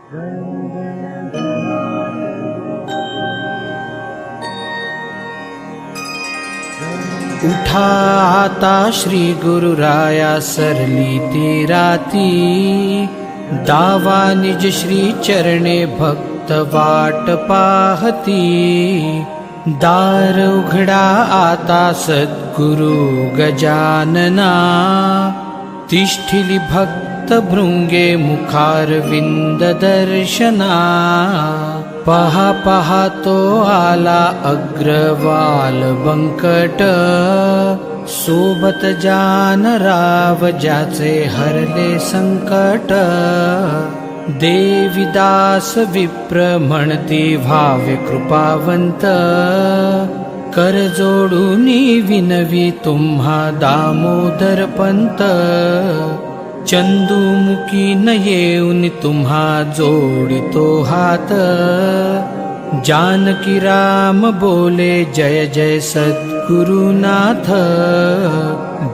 उठा आता श्री गुरुराया सरली ती राती, दावा निज श्री चरणे भक्त वाट पाहती। दार उघडा आता सद्गुरु गजानना, तिष्ठिली भक्त भृंगे मुखारविंद दर्शना। पहा पहा तो आला अग्रवाल बंकट, सोबत जानराव ज्याचे हरले संकट। देविदास विप्र म्हणती व्हावे कृपावंत, कर जोडूनी विनवी तुम्हा दामोदर पंत। चंदुमुखी न येऊन तुम्हा जोडितो हात, जानकी राम बोले जय जय सद्गुरुनाथ।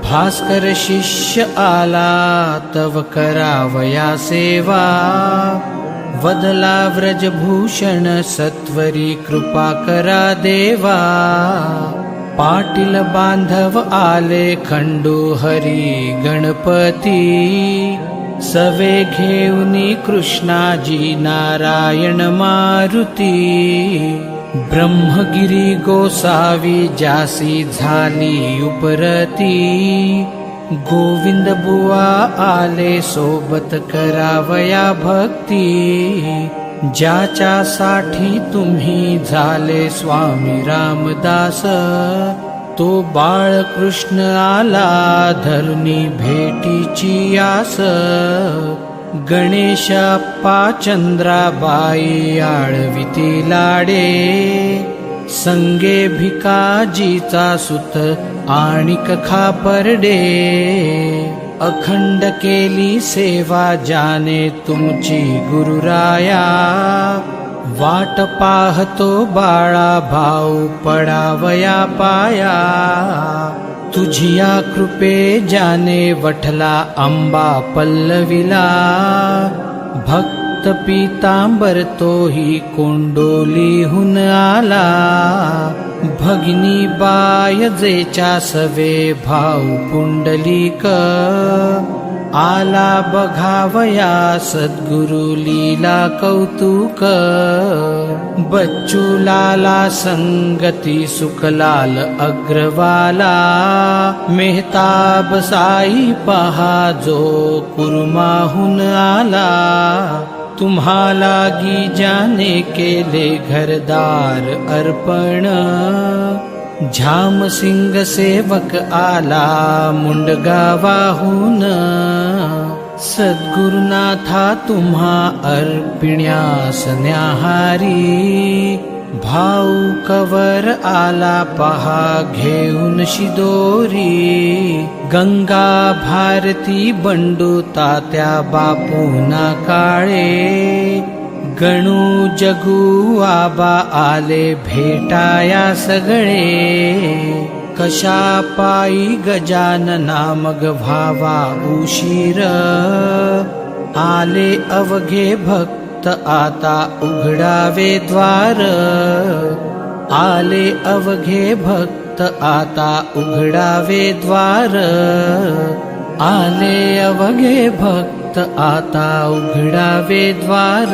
भास्कर शिष्य आला तव करावया सेवा, वदला व्रजभूषण सत्वरी कृपा करा देवा। पाटील बांधव आले खंडू हरी गणपती, सवे घेऊनी कृष्णाजी नारायण मारुती। ब्रह्मगिरी गोसावी ज्यासी झाली उपरती, गोविंद बुवा आले सोबत करावया भक्ती। ज्याच्यासाठी तुम्ही झाले स्वामी रामदास, तो बाळकृष्ण आला धरुनी भेटीची आस। गणेशप्पा चंद्राबाई आळविती लाडे, संगे भिकाजीचा सुत आणिक खापर्डे। अखंड केली सेवा जाने तुमची गुरुराया, वाट पाहतो बाळा भाऊ पडावया पाया। तुझिया कृपे जाने वठला आंबा पल्लविला, भक्त पीतांबर तोही कोंडोलीहून आला। भगिनी बायजेच्या सवे भाऊ पुंडलिक, आला बघावया सद्गुरु लीला कौतुक। बच्चूलाला संगती सुखलाल अग्रवाला, मेहताब साई पहा जो कुर्माहून आला। तुम्हाला गी जाने केले घरदार अर्पण, झामसिंग सेवक आला मुंडगावाहून। सद्गुरुनाथा तुम्हा अर्पिण्यास न्याहारी, भाऊ कवर आला पहा घेऊन शिदोरी। गंगा भारती बंडू तात्या बापूना काळे, गणू जगू आबा आले भेटाया सगळे। कशा पायी गजानना मग व्हावा उशीर, आले अवघे भक्त आता उघडावे द्वार। आले अवघे भक्त आता उघडावे द्वार, आले अवघे भक्त आता उघडावे द्वार।